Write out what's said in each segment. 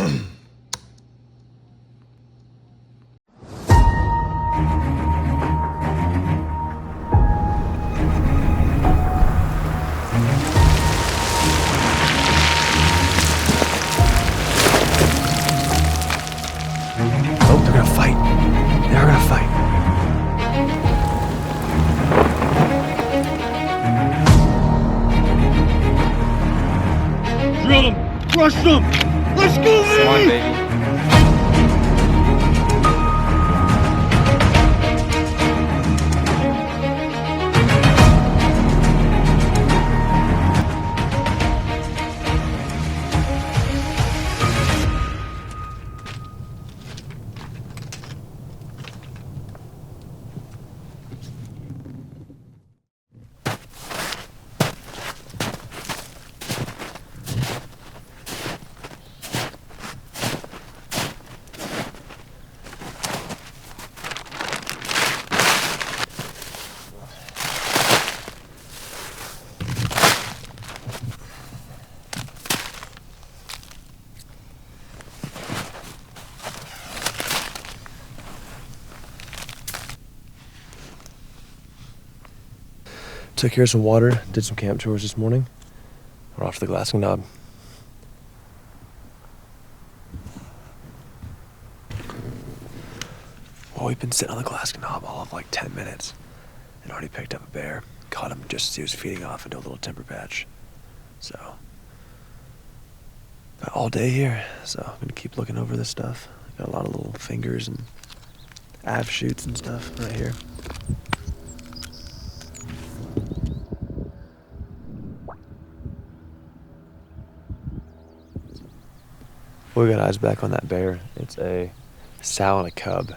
Oh, they're gonna fight. They're gonna fight. Drill them! Crush them! Let's go, baby! Come on, baby. Took care of some water, did some camp tours this morning. We're off to the glassing knob. Well, we've been sitting on the glassing knob all of like 10 minutes and already picked up a bear. Caught him just as he was feeding off into a little timber patch. So, got all day here, so I'm gonna keep looking over this stuff. Got a lot of little fingers and ab shoots and stuff right here. We got eyes back on that bear. It's a sow and a cub.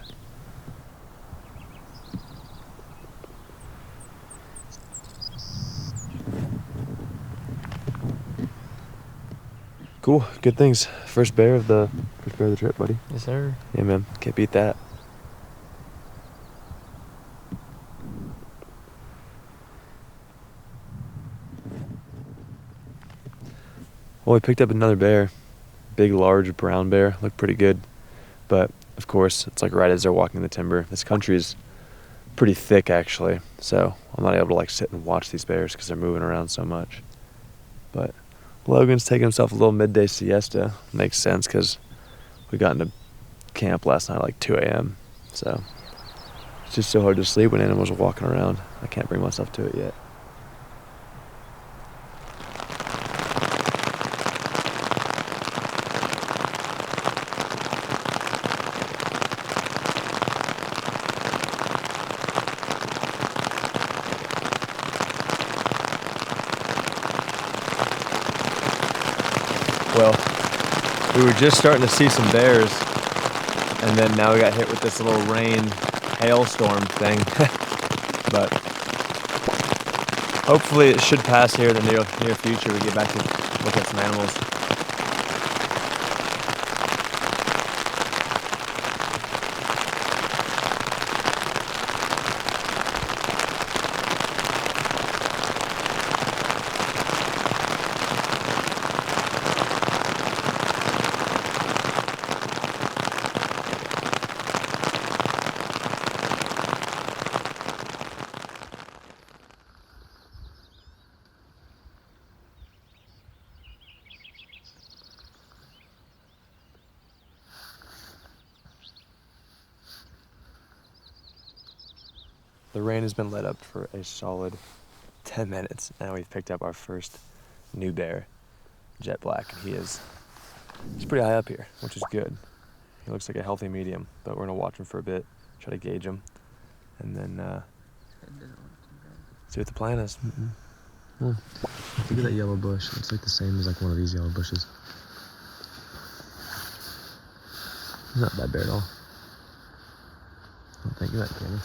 Cool, good things. First bear of the trip, buddy. Yes, sir. Yeah, man, can't beat that. Well, we picked up another bear. Big, large, brown bear. Looked pretty good. But, of course, it's like right as they're walking the timber. This country is pretty thick, actually. So I'm not able to, like, sit and watch these bears because they're moving around so much. But Logan's taking himself a little midday siesta. Makes sense because we got into camp last night at like 2 a.m. So it's just so hard to sleep when animals are walking around. I can't bring myself to it yet. Well, we were just starting to see some bears, and then now we got hit with this little rain hailstorm thing. But hopefully it should pass here in the near future. We get back to look at some animals. The rain has been let up for a solid 10 minutes, and we've picked up our first new bear, Jet Black. He's pretty high up here, which is good. He looks like a healthy medium, but we're gonna watch him for a bit, try to gauge him, and then see what the plan is. Well, look at that yellow bush. It's like the same as like one of these yellow bushes. He's not a bad bear at all. I don't think you're that, Candy.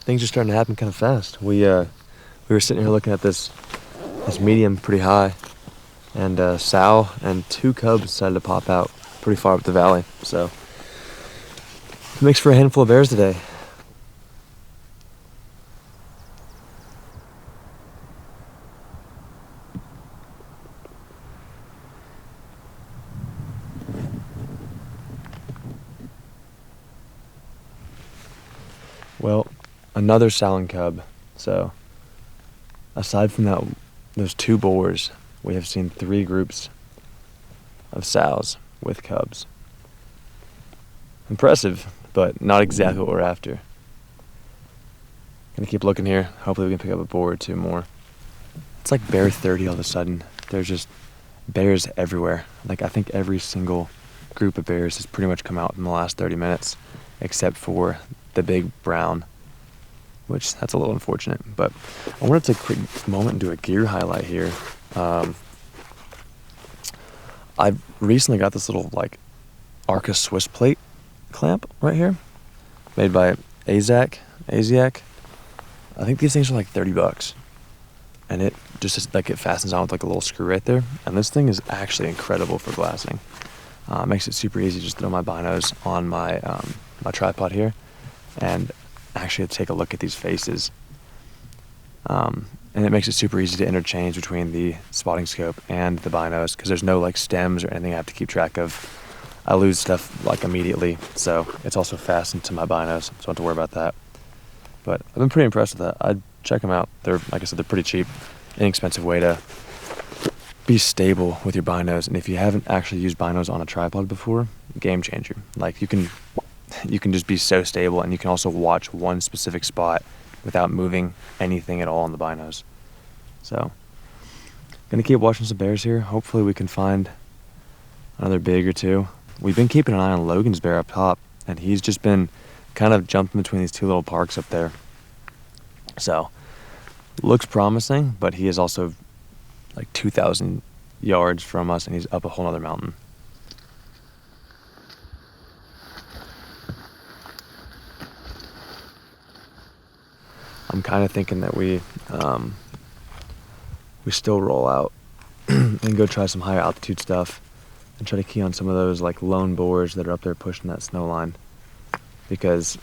Things are starting to happen kind of fast. We were sitting here looking at this medium pretty high, and sow and 2 cubs decided to pop out pretty far up the valley. So it makes for a handful of bears today. Well, another sow and cub. So, aside from those 2 boars, we have seen 3 groups of sows with cubs. Impressive, but not exactly what we're after. Gonna keep looking here. Hopefully we can pick up a boar or 2 more. It's like bear 30 all of a sudden. There's just bears everywhere. Like, I think every single group of bears has pretty much come out in the last 30 minutes, except for the big brown, which that's a little unfortunate. But I wanted to take a quick moment and do a gear highlight here. I recently got this little like Arca Swiss plate clamp right here, made by Aziak. I think these things are like $30, and it just like it fastens on with like a little screw right there. And this thing is actually incredible for glassing. It makes it super easy to just throw my binos on my my tripod here, and actually take a look at these faces. And it makes it super easy to interchange between the spotting scope and the binos, because there's no like stems or anything I have to keep track of. I lose stuff like immediately, so it's also fastened to my binos, so I don't have to worry about that. But I've been pretty impressed with that. I'd check them out. They're, like I said, they're pretty cheap, inexpensive way to be stable with your binos. And if you haven't actually used binos on a tripod before, game changer. Like, you can just be so stable, and you can also watch one specific spot without moving anything at all on the binos. So, gonna keep watching some bears here. Hopefully we can find another big or 2. We've been keeping an eye on Logan's bear up top, and he's just been kind of jumping between these 2 little parks up there. So, looks promising, but he is also like 2,000 yards from us, and he's up a whole other mountain. I'm kind of thinking that we still roll out and go try some higher altitude stuff and try to key on some of those like lone boars that are up there pushing that snow line. Because,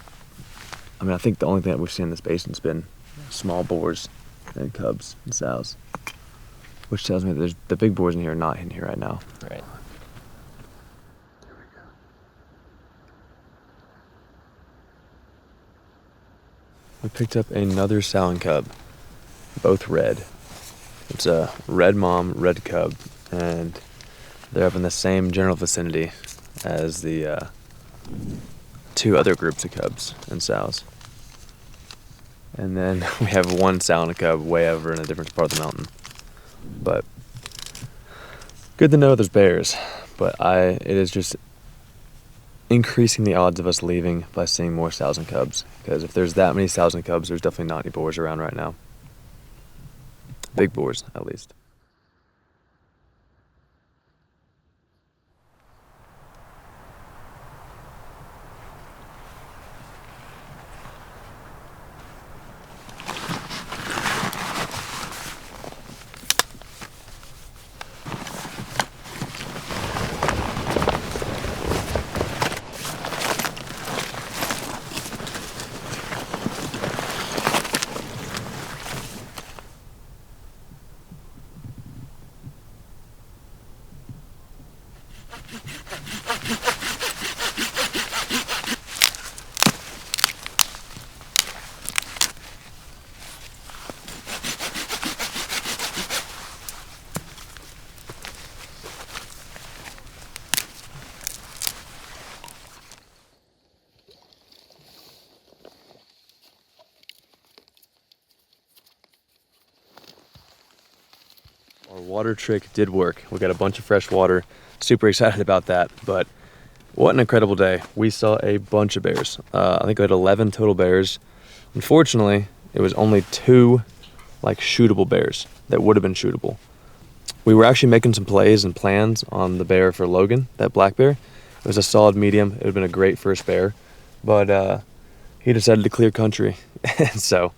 I mean, I think the only thing that we've seen in this basin's been small boars and cubs and sows, which tells me that the big boars in here are not in here right now. Right. We picked up another sow and cub, both red. It's a red mom, red cub, and they're up in the same general vicinity as the 2 other groups of cubs and sows. And then we have 1 sow and a cub way over in a different part of the mountain. But good to know there's bears, but it is just increasing the odds of us leaving by seeing more sows and cubs, because if there's that many sows and cubs, there's definitely not any boars around right now. Big boars, at least. Our water trick did work. We got a bunch of fresh water. Super excited about that. But what an incredible day. We saw a bunch of bears. I think we had 11 total bears. Unfortunately, it was only 2 like shootable bears that would have been shootable. We were actually making some plays and plans on the bear for Logan, that black bear. It was a solid medium. It would have been a great first bear. But he decided to clear country. And so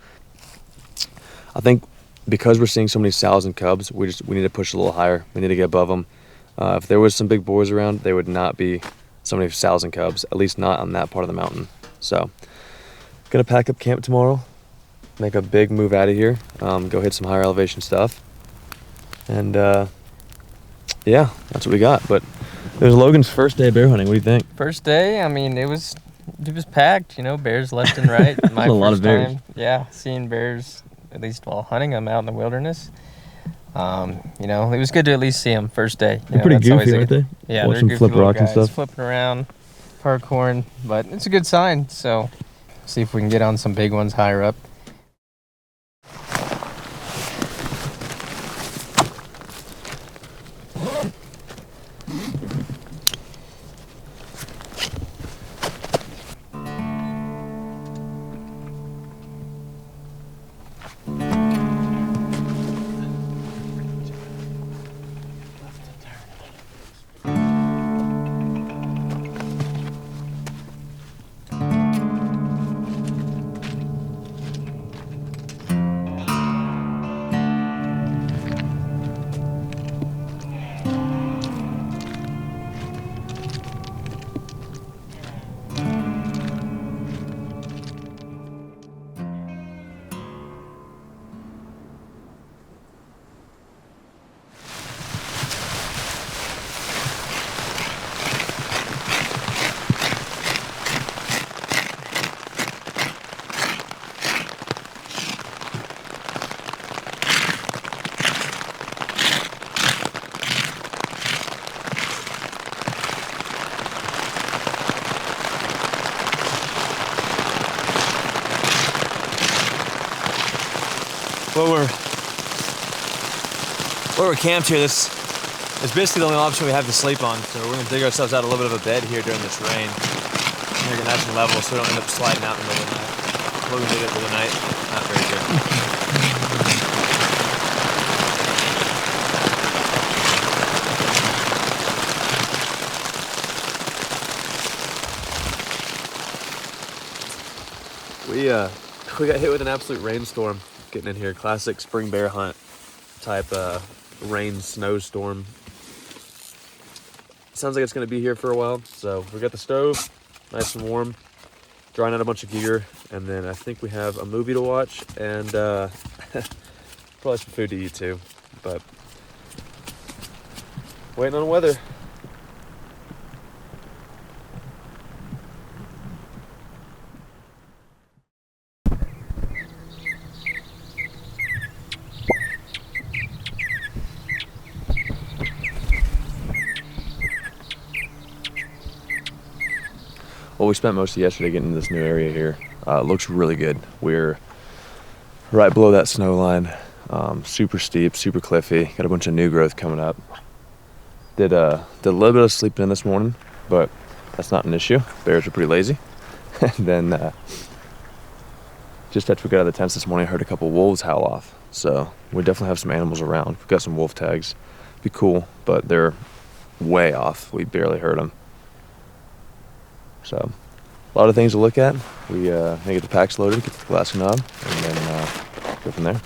I think because we're seeing so many sows and cubs, we need to push a little higher. We need to get above them. If there was some big boars around, they would not be so many sows and cubs, at least not on that part of the mountain. So, gonna pack up camp tomorrow, make a big move out of here, go hit some higher elevation stuff, and yeah, that's what we got. But it was Logan's first day bear hunting. What do you think? First day, I mean, it was It was packed, you know, bears left and right. My A lot first of bears. time, yeah, seeing bears, at least while hunting them out in the wilderness. You know, it was good to at least see them first day. They're pretty that's always goofy, a aren't good- they? Yeah, Watch they're them goofy flip little rocks and guys, stuff. flipping around, parkouring, but it's a good sign. So, see if we can get on some big ones higher up. Where we're camped here, this is basically the only option we have to sleep on. So we're gonna dig ourselves out a little bit of a bed here during this rain. Make it nice and level so we don't end up sliding out in the middle of the night. Logan did it for the night. Not very good. We got hit with an absolute rainstorm getting in here. Classic spring bear hunt type rain snowstorm. Sounds like it's gonna be here for a while. So we got the stove, nice and warm, drying out a bunch of gear, and then I think we have a movie to watch and probably some food to eat too. But waiting on weather. Well, we spent most of yesterday getting into this new area here. It looks really good. We're right below that snow line. Super steep, super cliffy. Got a bunch of new growth coming up. Did a little bit of sleeping in this morning, but that's not an issue. Bears are pretty lazy. And then just after we got out of the tents this morning, I heard a couple wolves howl off. So we definitely have some animals around. We've got some wolf tags. Be cool, but they're way off. We barely heard them. So, a lot of things to look at. We get the packs loaded, get the glass knob, and then go from there.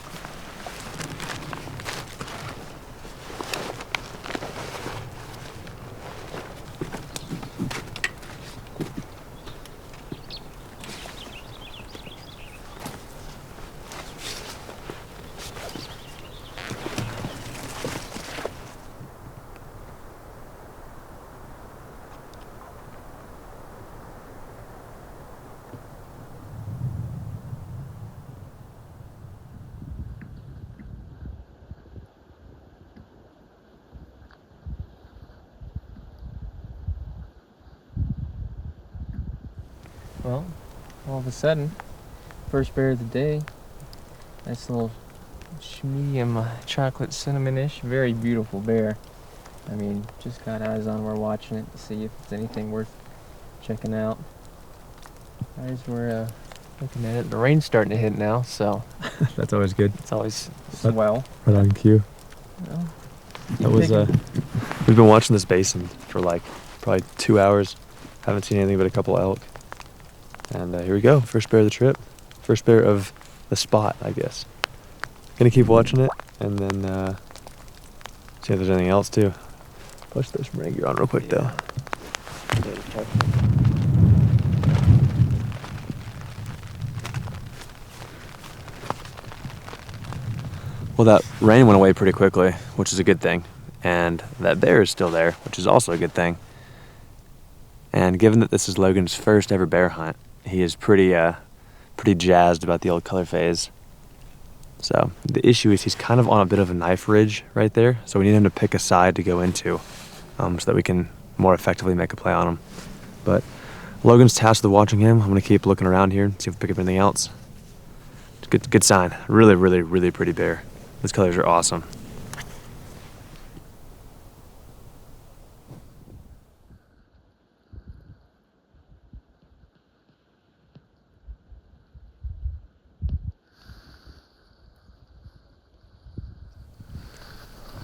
Well, all of a sudden, first bear of the day. Nice little medium chocolate cinnamonish, very beautiful bear. I mean, just got eyes on. We're watching it to see if it's anything worth checking out. As we're looking at it, the rain's starting to hit now, so That's always good. it's always swell. Right on cue. Well, That was we've been watching this basin for like probably 2 hours. Haven't seen anything but a couple elk. And here we go. First bear of the trip. First bear of the spot, I guess. Gonna keep watching it and then see if there's anything else too. Push this rain gear on real quick though. Well, that rain went away pretty quickly, which is a good thing. And that bear is still there, which is also a good thing. And given that this is Logan's first ever bear hunt, he is pretty jazzed about the old color phase. So the issue is he's kind of on a bit of a knife ridge right there, so we need him to pick a side to go into, so that we can more effectively make a play on him. But Logan's tasked with watching him. I'm gonna keep looking around here and see if we pick up anything else. It's good sign. Really, really, really pretty bear. Those colors are awesome.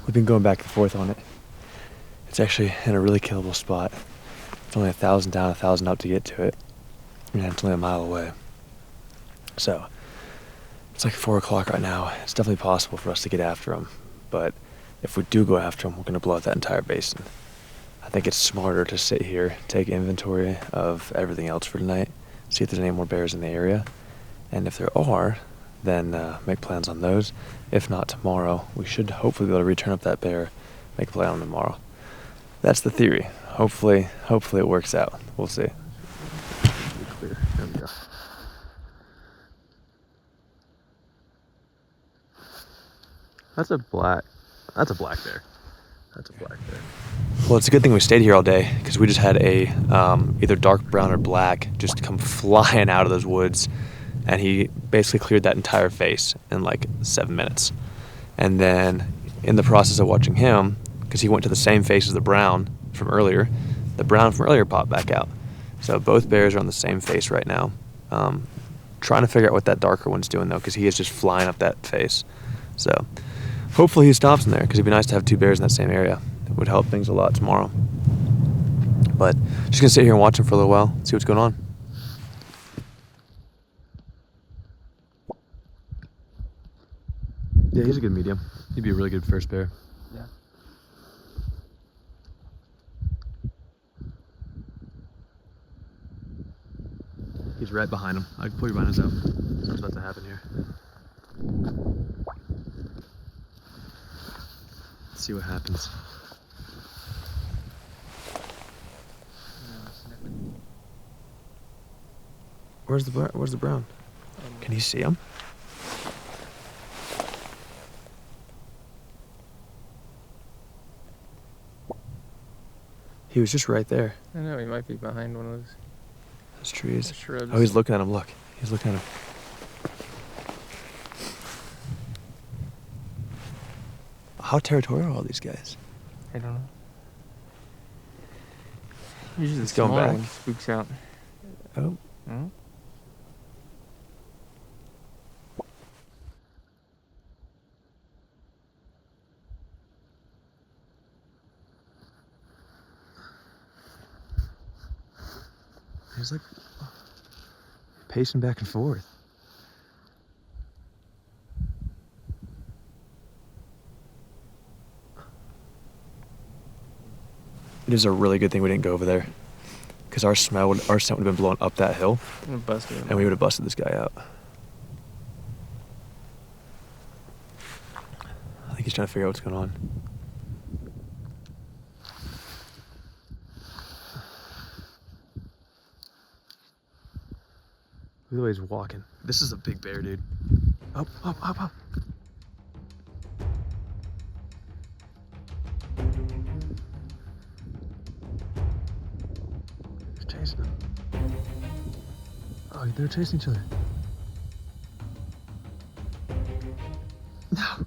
We've been going back and forth on it. It's actually in a really killable spot. It's only 1,000 down, 1,000 up to get to it. And it's only a mile away. So it's like 4 o'clock right now. It's definitely possible for us to get after him. But if we do go after him, we're gonna blow out that entire basin. I think it's smarter to sit here, take inventory of everything else for tonight, see if there's any more bears in the area. And if there are, then make plans on those. If not tomorrow, we should hopefully be able to return up that bear, make a play on him tomorrow. That's the theory. Hopefully it works out. We'll see. Clear. There we go. That's a black bear. That's a black bear. Well, it's a good thing we stayed here all day because we just had a either dark brown or black just come flying out of those woods, and he basically cleared that entire face in like 7 minutes. And then in the process of watching him, because he went to the same face as the brown from earlier, the brown from earlier popped back out. So both bears are on the same face right now. Trying to figure out what that darker one's doing though, because he is just flying up that face. So hopefully he stops in there, because it'd be nice to have 2 bears in that same area. It would help things a lot tomorrow. But just gonna sit here and watch him for a little while, see what's going on. Yeah, he's a good medium. He'd be a really good first bear. Yeah. He's right behind him. I can pull your binders out. What's about to happen here? Let's see what happens. Where's the brown? Can you see him? He was just right there. I know, he might be behind one of Those trees. those shrubs. Oh, he's looking at him. Look. He's looking at him. How territorial are all these guys? I don't know. Usually He's the going smaller back. one spooks out. Oh. Hmm? He's like pacing back and forth. It is a really good thing we didn't go over there, because our scent would have been blown up that hill, I'm gonna bust it. and we would have busted this guy out. I think he's trying to figure out what's going on. Look at the way he's walking. This is a big bear, dude. Up, up, up, up. He's chasing him. Oh, they're chasing each other. No.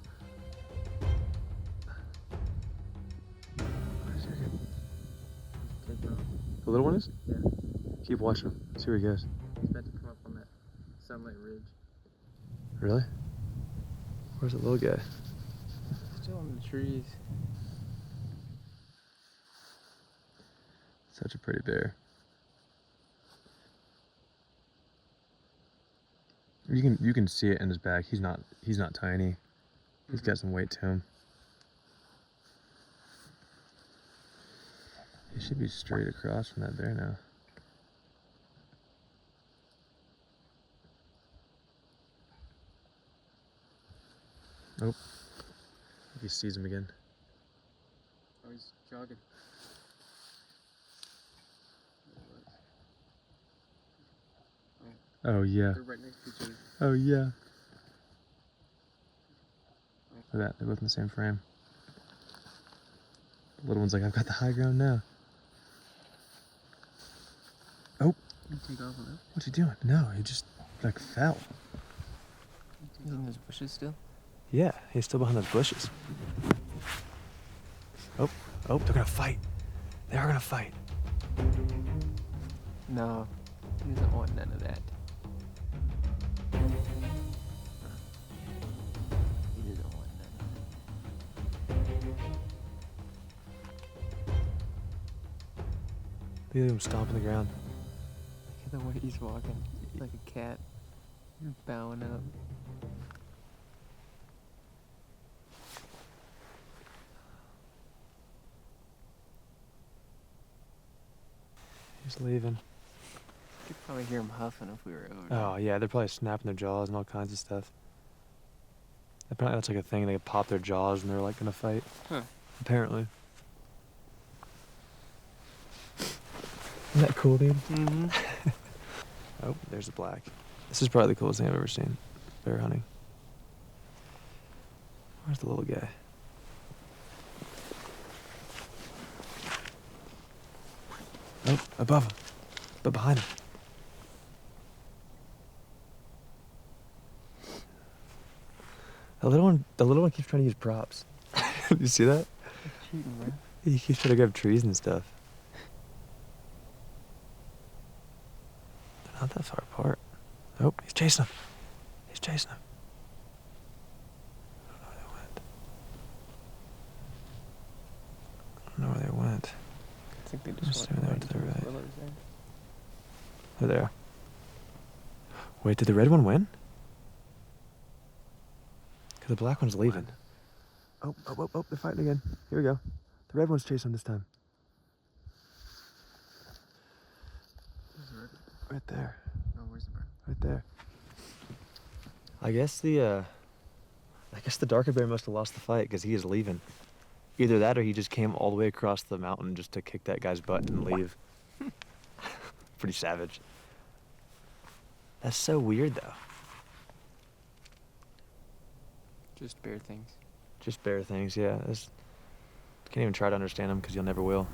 The little one is? Yeah. Keep watching him. See where he goes. He's about to come up on that sunlight ridge. Really? Where's the little guy? Still in the trees. Such a pretty bear. You can see it in his back. He's not tiny. He's got some weight to him. He should be straight across from that bear now. Nope. I think he sees him again. Oh, he's jogging. Oh, yeah. They're right next to each other. Oh, yeah. Look at that. They're both in the same frame. The little one's like, I've got the high ground now. Oh. You take off on that. What's he doing? No, he just, like, fell. He's in those bushes still? Yeah, he's still behind those bushes. Oh, they're gonna fight. They are gonna fight. No, he doesn't want none of that. He doesn't want none of Look at him stomping the ground. that. Look at the way he's walking, like a cat, bowing up. He's leaving. You could probably hear him huffing if we were over. Oh, yeah, they're probably snapping their jaws and all kinds of stuff. Apparently that's like a thing. They could pop their jaws when they're like gonna fight. Huh. Apparently. Isn't that cool, dude? Mm-hmm. Oh, there's the black. This is probably the coolest thing I've ever seen. Bear hunting. Where's the little guy? Oh, above him. But behind him. The little one keeps trying to use props. You see that? They're cheating, bro. He keeps trying to grab trees and stuff. They're not that far apart. Oh, he's chasing him. He's chasing him. I don't know where they went. I think they I'm just assuming went they're to the right. willows there. They're there. Wait, did the red one win? Because the black one's leaving. Oh, they're fighting again. Here we go. The red one's chasing him this time. Where's the red? Right there. Oh, where's the brown? Right there. I guess the darker bear must have lost the fight because he is leaving. Either that or he just came all the way across the mountain just to kick that guy's butt and leave. Pretty savage. That's so weird though. Just bear things. Just bear things, yeah. Can't even try to understand them because you'll never will.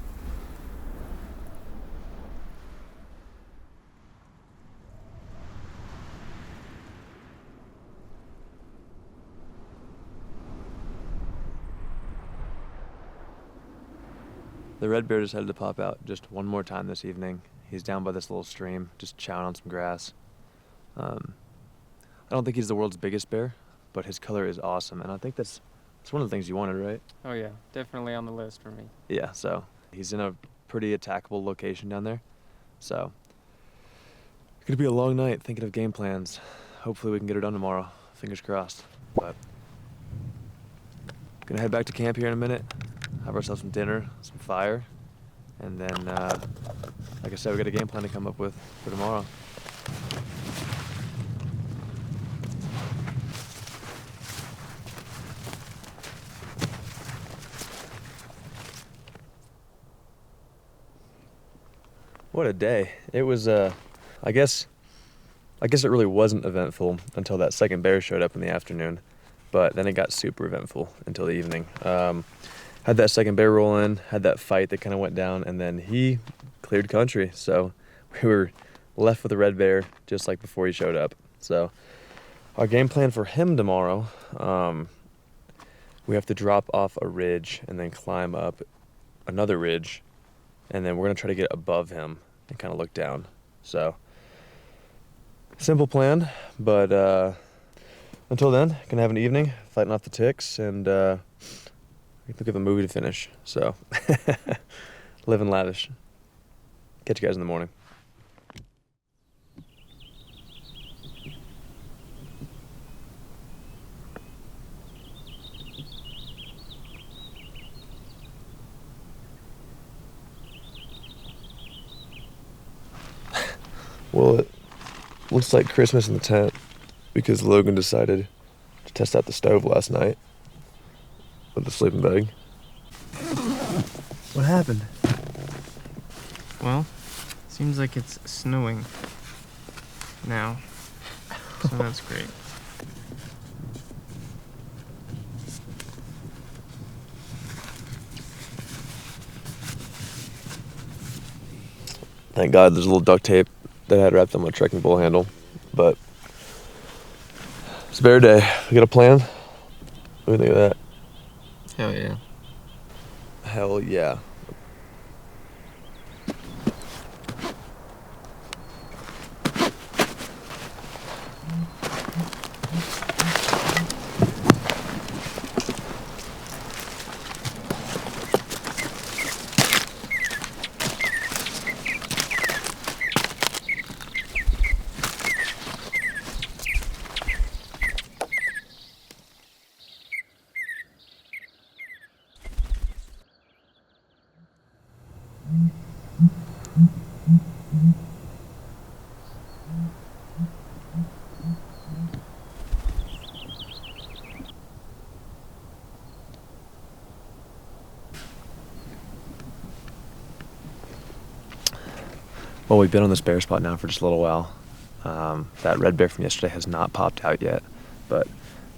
The red bear decided to pop out just one more time this evening. He's down by this little stream, just chowing on some grass. I don't think he's the world's biggest bear, but his color is awesome, and I think that's one of the things you wanted, right? Oh yeah, definitely on the list for me. Yeah, so he's in a pretty attackable location down there. So it's gonna be a long night thinking of game plans. Hopefully we can get it done tomorrow. Fingers crossed. But gonna head back to camp here in a minute, have ourselves some dinner, some fire, and then like I said, we got a game plan to come up with for tomorrow. What a day. It was, I guess it really wasn't eventful until that second bear showed up in the afternoon, but then it got super eventful until the evening. Had that second bear roll in, had that fight that kind of went down, and then he cleared country. So we were left with a red bear just like before he showed up. So our game plan for him tomorrow, we have to drop off a ridge and then climb up another ridge, and then we're gonna try to get above him and kind of look down. So simple plan, but until then, gonna have an evening fighting off the ticks, and we have a movie to finish. So living lavish. Catch you guys in the morning. Well, it looks like Christmas in the tent because Logan decided to test out the stove last night with the sleeping bag. What happened? Well, seems like it's snowing. now. So that's great. Thank God there's a little duct tape that I had wrapped on my trekking pole handle. But it's bear day. We got a plan? What do you think of that? Hell yeah. Hell yeah. Well, we've been on this bear spot now for just a little while. That red bear from yesterday has not popped out yet, but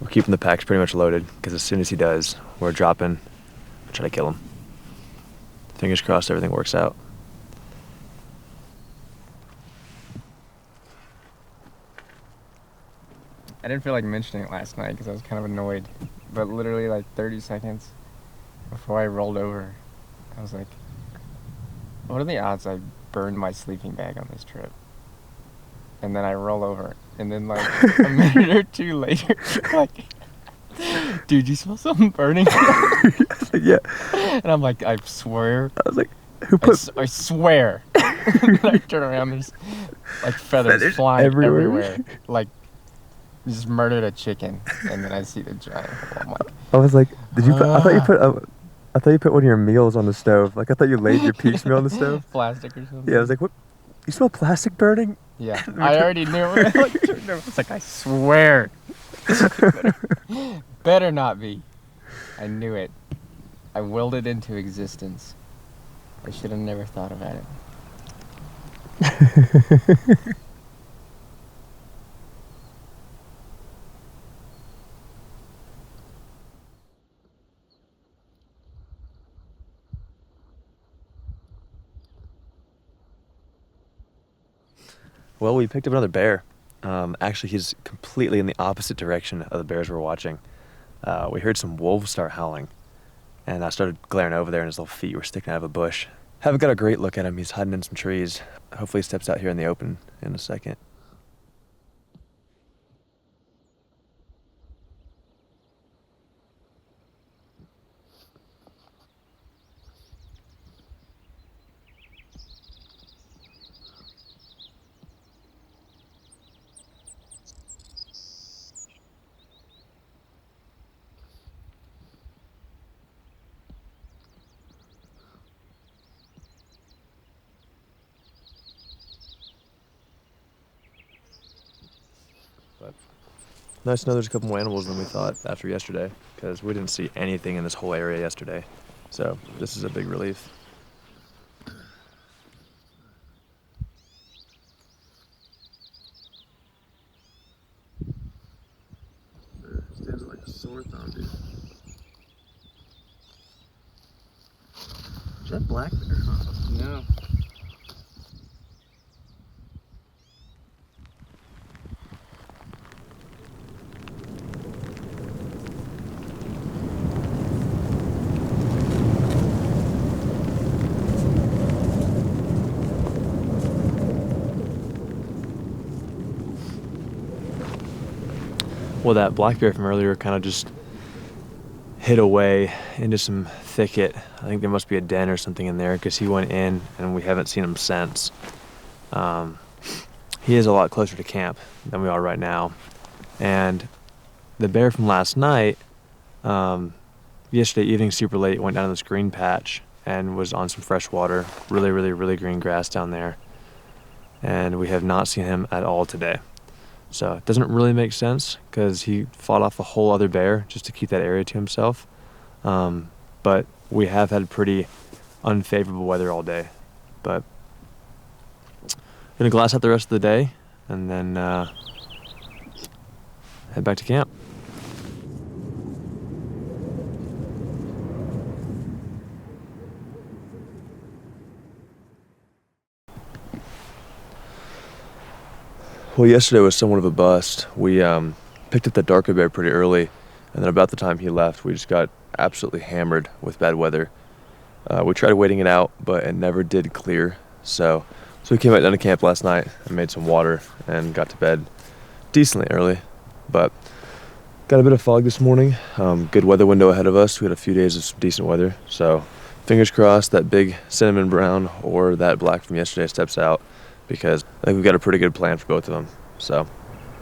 we're keeping the packs pretty much loaded because as soon as he does, we're dropping, try to kill him. Fingers crossed everything works out. I didn't feel like mentioning it last night because I was kind of annoyed. But literally like 30 seconds before I rolled over, I was like, what are the odds I burned my sleeping bag on this trip? And then I roll over, and then like a minute or two later, like, dude, you smell something burning? Yeah. And I'm like, I swear. I was like, who put... I swear. And I turn around, there's like feathers flying everywhere. Like, just murdered a chicken. And then I see the giant hole. I'm like, I was like, did you put... I thought you put one of your meals on the stove. Like, I thought you laid your peach meal on the stove. Plastic or something. Yeah, I was like, what? You smell plastic burning? Yeah, I already knew it. I was like, I swear. Better not be. I knew it. I willed it into existence. I should have never thought about it. Well, we picked up another bear. Actually, he's completely in the opposite direction of the bears we're watching. We heard some wolves start howling, and I started glaring over there, and his little feet were sticking out of a bush. Haven't got a great look at him. He's hiding in some trees. Hopefully he steps out here in the open in a second. But nice to know there's a couple more animals than we thought after yesterday, because we didn't see anything in this whole area yesterday. So this is a big relief. Stands like a sore thumb, dude. Is that black bear, huh? No. Well, that black bear from earlier kind of just hid away into some thicket. I think there must be a den or something in there because he went in and we haven't seen him since. He is a lot closer to camp than we are right now. And the bear from last night, yesterday evening super late, went down to this green patch and was on some fresh water. Really, really, really green grass down there. And we have not seen him at all today. So it doesn't really make sense because he fought off a whole other bear just to keep that area to himself. But we have had pretty unfavorable weather all day. But gonna glass out the rest of the day and then head back to camp. Well, yesterday was somewhat of a bust. We picked up the darker bear pretty early, and then about the time he left, we just got absolutely hammered with bad weather. We tried waiting it out, but it never did clear. So we came back down to camp last night and made some water and got to bed decently early. But got a bit of fog this morning. Good weather window ahead of us. We had a few days of some decent weather. So fingers crossed that big cinnamon brown or that black from yesterday steps out, because I think we've got a pretty good plan for both of them. So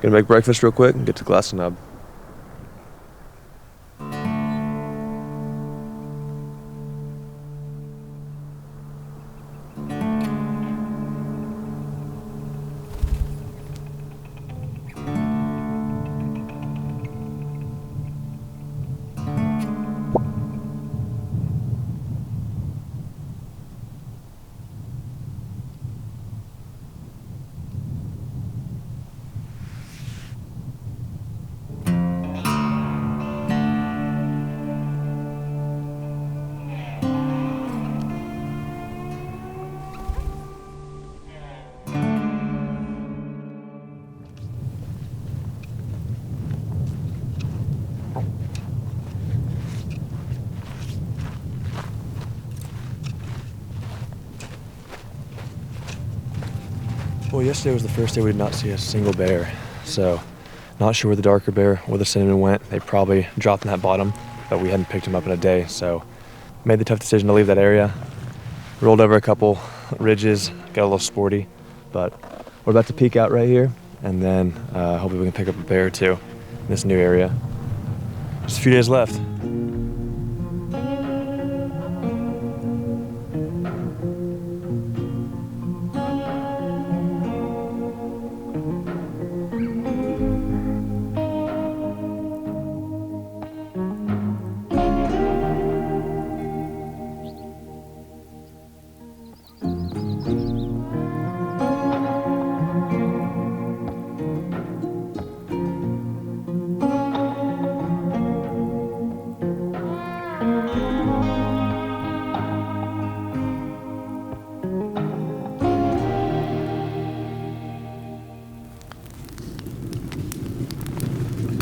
gonna make breakfast real quick and get to Glass and Nub. Well, yesterday was the first day we did not see a single bear, so not sure where the darker bear or the cinnamon went. They probably dropped in that bottom, but we hadn't picked them up in a day, so made the tough decision to leave that area. Rolled over a couple ridges, got a little sporty, but we're about to peek out right here, and then hopefully we can pick up a bear or two in this new area. Just a few days left.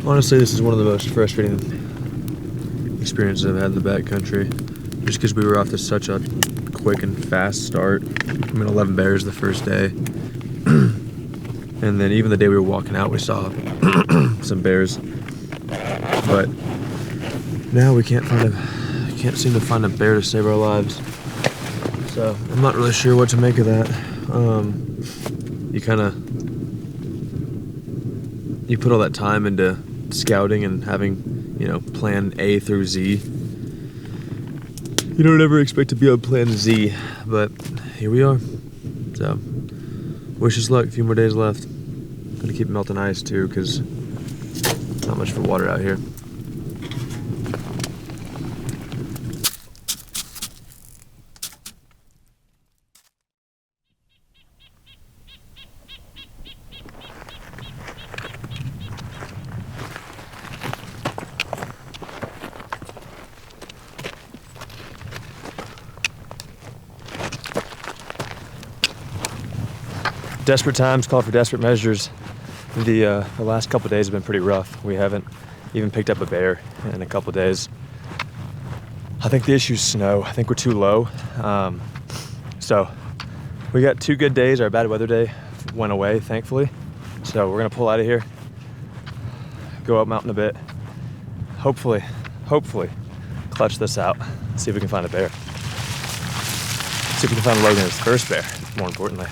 Honestly, this is one of the most frustrating experiences I've had in the backcountry, just because we were off to such a quick and fast start. I mean, 11 bears the first day, and then even the day we were walking out, we saw some bears. But now we can't seem to find a bear to save our lives. So I'm not really sure what to make of that. You put all that time into scouting and having, plan A through Z. You don't ever expect to be on plan Z, but here we are. So, wish us luck. A few more days left. Gonna keep melting ice too, because not much for water out here. Desperate times call for desperate measures. The last couple of days have been pretty rough. We haven't even picked up a bear in a couple of days. I think the issue is snow. I think we're too low. So we got 2 good days. Our bad weather day went away, thankfully. So we're gonna pull out of here, go up mountain a bit. Hopefully, clutch this out. See if we can find a bear. See if we can find Logan his first bear, more importantly.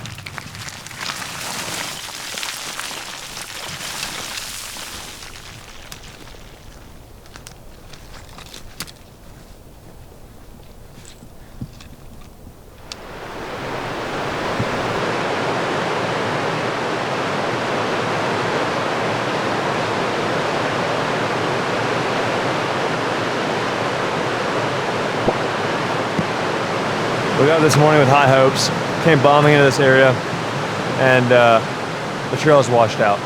We got up this morning with high hopes, came bombing into this area, and the trail is washed out.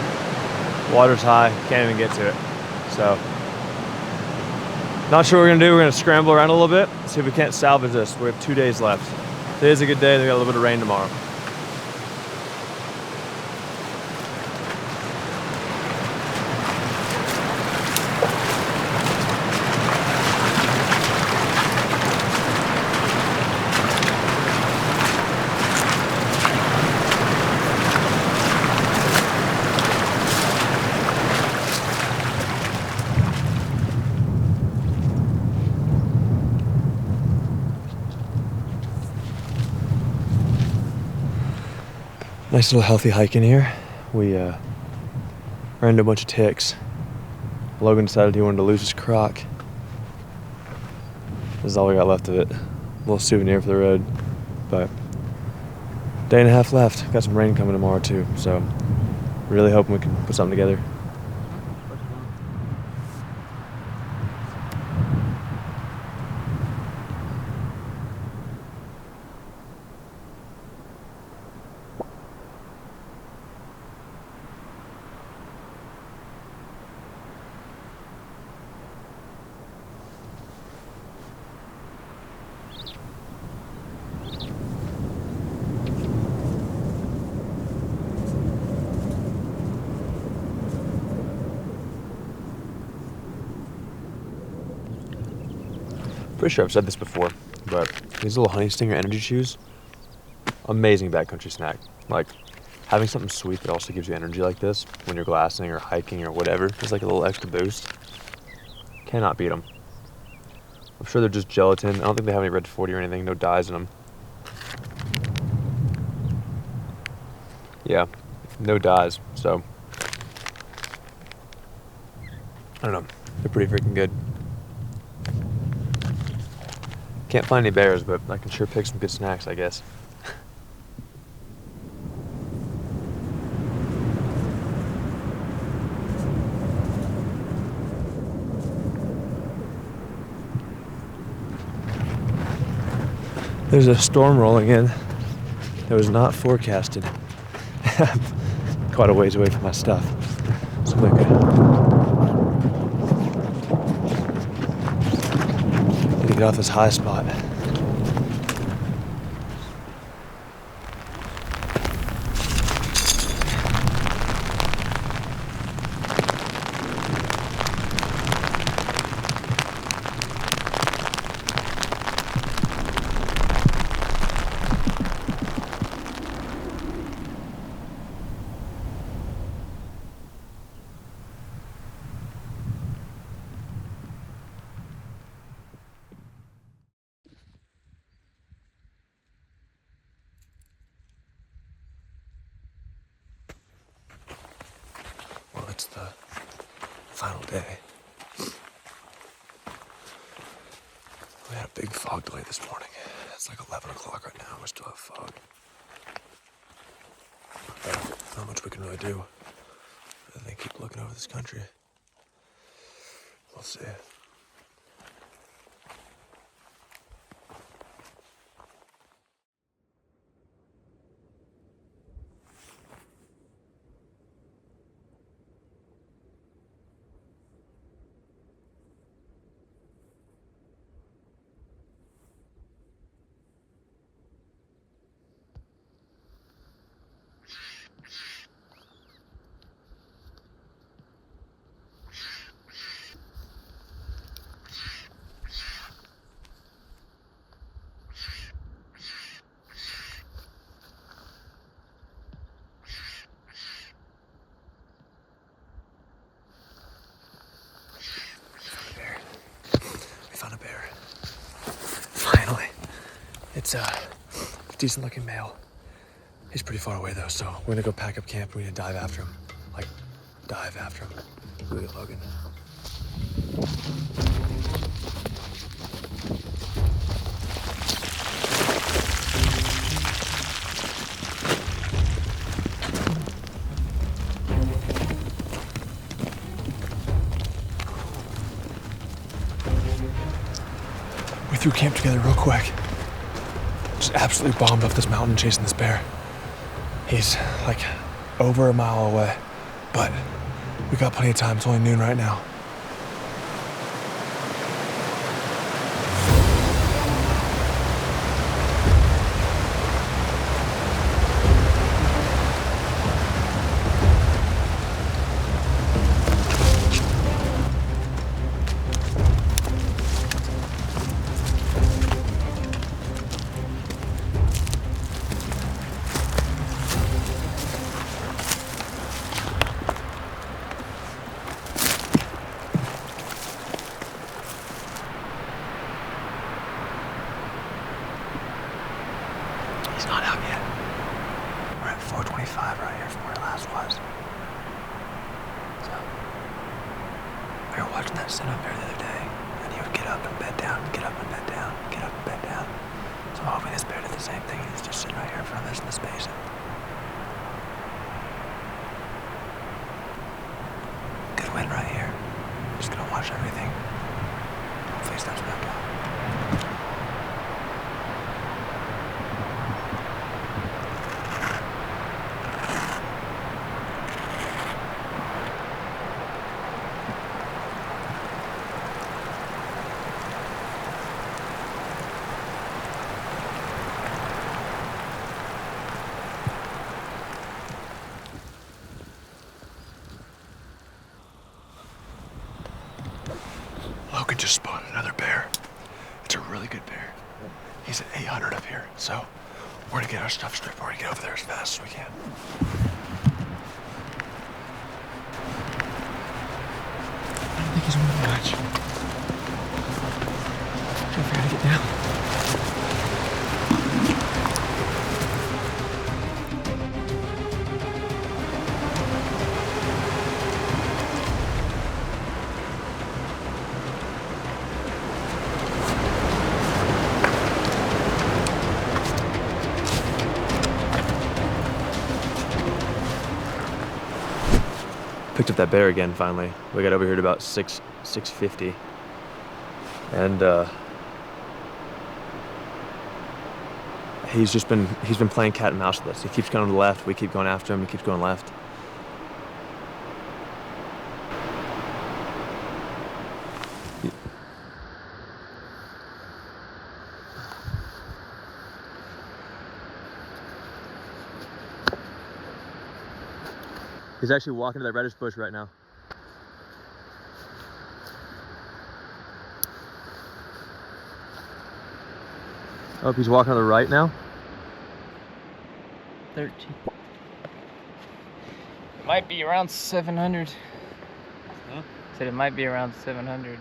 Water's high, can't even get to it. So, not sure what we're gonna do. We're gonna scramble around a little bit, see if we can't salvage this. We have 2 days left. Today's a good day, we got a little bit of rain tomorrow. Nice little healthy hike in here. We ran into a bunch of ticks. Logan decided he wanted to lose his croc. This is all we got left of it. A little souvenir for the road. But day and a half left. Got some rain coming tomorrow too, so really hoping we can put something together. Pretty sure I've said this before, but these little honey stinger energy chews, amazing backcountry snack. Like, having something sweet that also gives you energy like this when you're glassing or hiking or whatever is like a little extra boost. Cannot beat them. I'm sure they're just gelatin. I don't think they have any red 40 or anything, no dyes in them. Yeah, no dyes, so I don't know, they're pretty freaking good. Can't find any bears, but I can sure pick some good snacks, I guess. There's a storm rolling in that was not forecasted. Quite a ways away from my stuff. So I need to get off this high spot. Well, it's the final day. We had a big fog delay this morning. It's like 11 o'clock right now. We still have fog. Not much we can really do. I think keep looking over this country. We'll see. It's a decent looking male. He's pretty far away though, so we're gonna go pack up camp and we're gonna dive after him. Like, dive after him. Look at Logan. We threw camp together real quick. Just absolutely bombed up this mountain chasing this bear. He's like over a mile away, but we got plenty of time. It's only noon right now. He's not out yet. We're at 425 right here from where it last was. So, we were watching that sun up there the other day, and he would get up and bed down, get up and bed down, get up and bed down. So I'm hoping this bear did the same thing. He's just sitting right here in front of us in this basin. Good wind right here. Just gonna watch everything. Hopefully he steps back out. Logan just spotted another bear. It's a really good bear. He's at 800 up here, so we're gonna get our stuff stripped. We're gonna get over there as fast as we can. I don't think he's moving much. I gotta get down. Picked up that bear again finally. We got over here at about 6:50. And he's been playing cat and mouse with us. He keeps going to the left, we keep going after him, he keeps going left. He's actually walking to that reddish bush right now. Oh, he's walking on the right now? 13. It might be around 700. Huh? Said it might be around 700.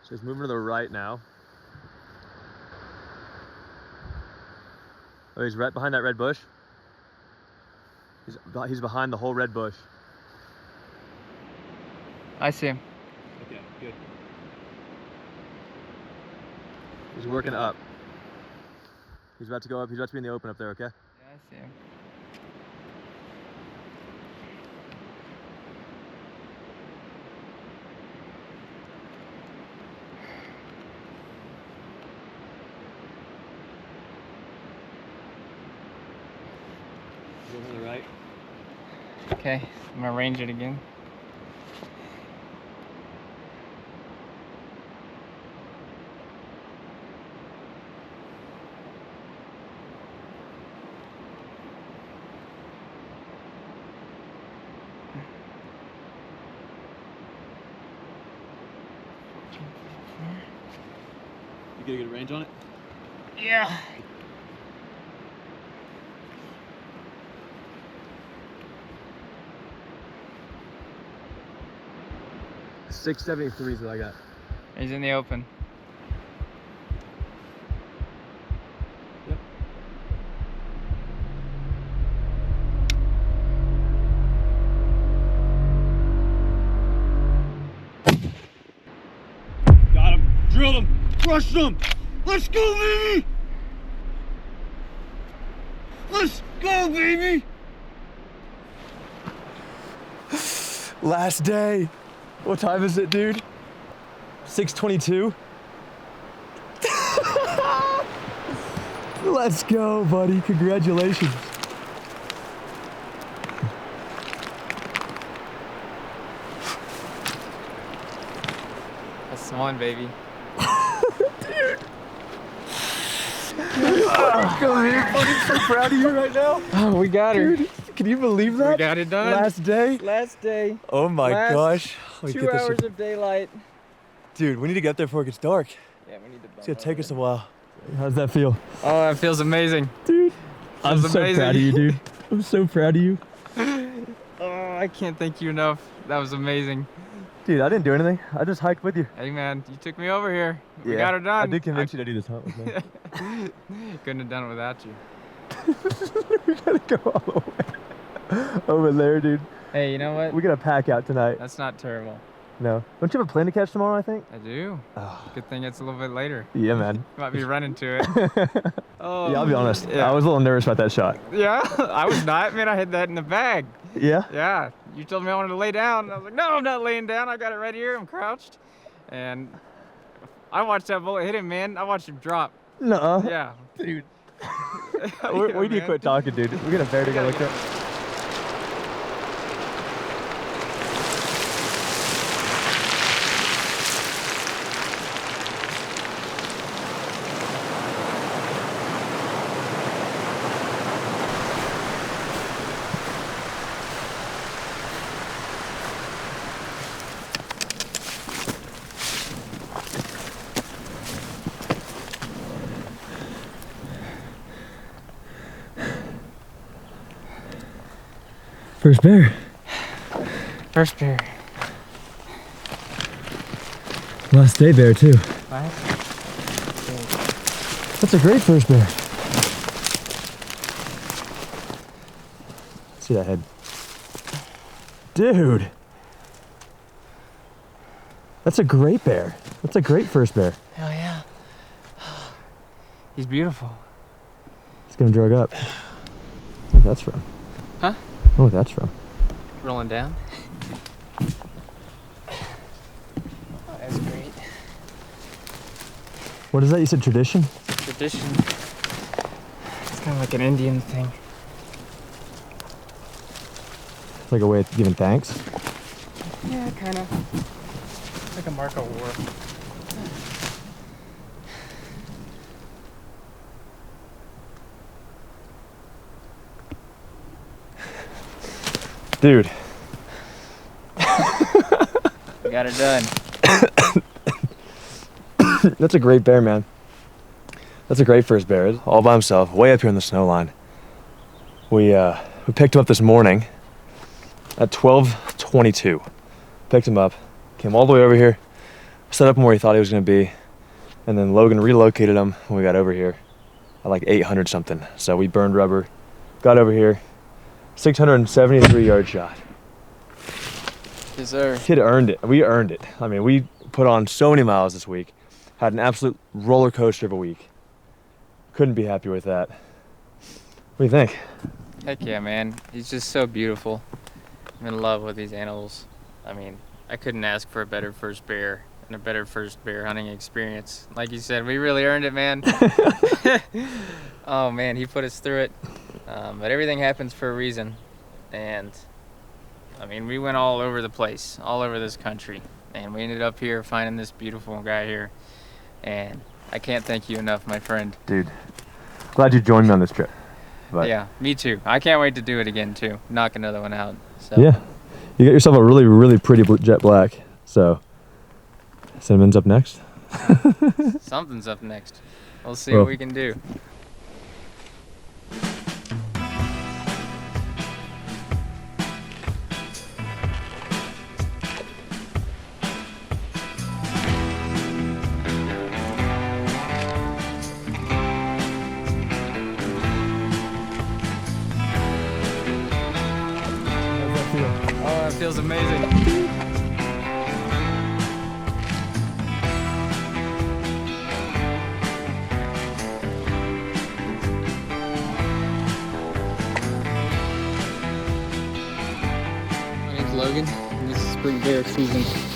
So he's moving to the right now. Oh, he's right behind that red bush. He's behind the whole red bush. I see him. Okay, good. He's working up. He's about to go up. He's about to be in the open up there, okay? Yeah, I see him. Over to the right. Okay, I'm gonna range it again. You get a good range on it? Yeah. .673 is what I got. He's in the open. Yep. Crush them! Let's go, baby! Let's go, baby! Last day. What time is it, dude? 6:22. Let's go, buddy. Congratulations. That's the one, baby. Go here, buddy. I'm so proud of you right now. Oh, we got her. Dude, can you believe that? We got it done. Last day. Last day. Oh my Last gosh. Let me 2 get this- hours of daylight. Dude, we need to get up there before it gets dark. Yeah, we need to. It's gonna take us a while. How's that feel? Oh, it feels amazing. Dude, I'm Feels so amazing. proud of you, dude. I'm so proud of you. Oh, I can't thank you enough. That was amazing. Dude, I didn't do anything. I just hiked with you. Hey, man, you took me over here. We got her done. I did convince you to do this hunt with me. Couldn't have done it without you. We gotta go all the way over there, dude. Hey, you know what? We gotta pack out tonight. That's not terrible. No. Don't you have a plane to catch tomorrow, I think? I do. Oh. Good thing it's a little bit later. Yeah, man. Might be running to it. Oh, Yeah, I'll be honest. Yeah. I was a little nervous about that shot. Yeah, I was not. Man, I had that in the bag. Yeah? Yeah, you told me I wanted to lay down. And I was like, no, I'm not laying down. I got it right here. I'm crouched. And I watched that bullet hit him, man. I watched him drop. Nuh-uh. Yeah. Dude. Yeah, We need to man. quit talking, dude. We got a bear to go look at. First bear. First bear. Last day bear, too. That's a great first bear. See that head. Dude. That's a great bear. That's a great first bear. Hell yeah. He's beautiful. Let's get him drug up. Where that's from. Huh? Oh, that's from. Rolling down. Oh, that's great. What is that? You said tradition? Tradition. It's kind of like an Indian thing. Like a way of giving thanks? Yeah, kind of. Like a mark of war. Dude. We got it done. That's a great bear, man. That's a great first bear. All by himself, way up here in the snow line. We picked him up this morning at 12:22. Picked him up, came all the way over here, set up him where he thought he was going to be, and then Logan relocated him when we got over here at like 800 something. So we burned rubber, got over here, 673-yard shot. Yes, sir. Kid earned it. We earned it. I mean, we put on so many miles this week. Had an absolute roller coaster of a week. Couldn't be happier with that. What do you think? Heck yeah, man. He's just so beautiful. I'm in love with these animals. I mean, I couldn't ask for a better first bear and a better first bear hunting experience. Like you said, we really earned it, man. Oh, man, he put us through it. But everything happens for a reason. And, I mean, we went all over the place, all over this country. And we ended up here finding this beautiful guy here. And I can't thank you enough, my friend. Dude, glad you joined me on this trip. But Yeah, me too. I can't wait to do it again, too. Knock another one out. So. yeah, you got yourself a really, really pretty jet black. So, Cinnamon's up next. Something's up next. We'll see Oh. what we can do. Oh, it feels amazing. This is spring bear season.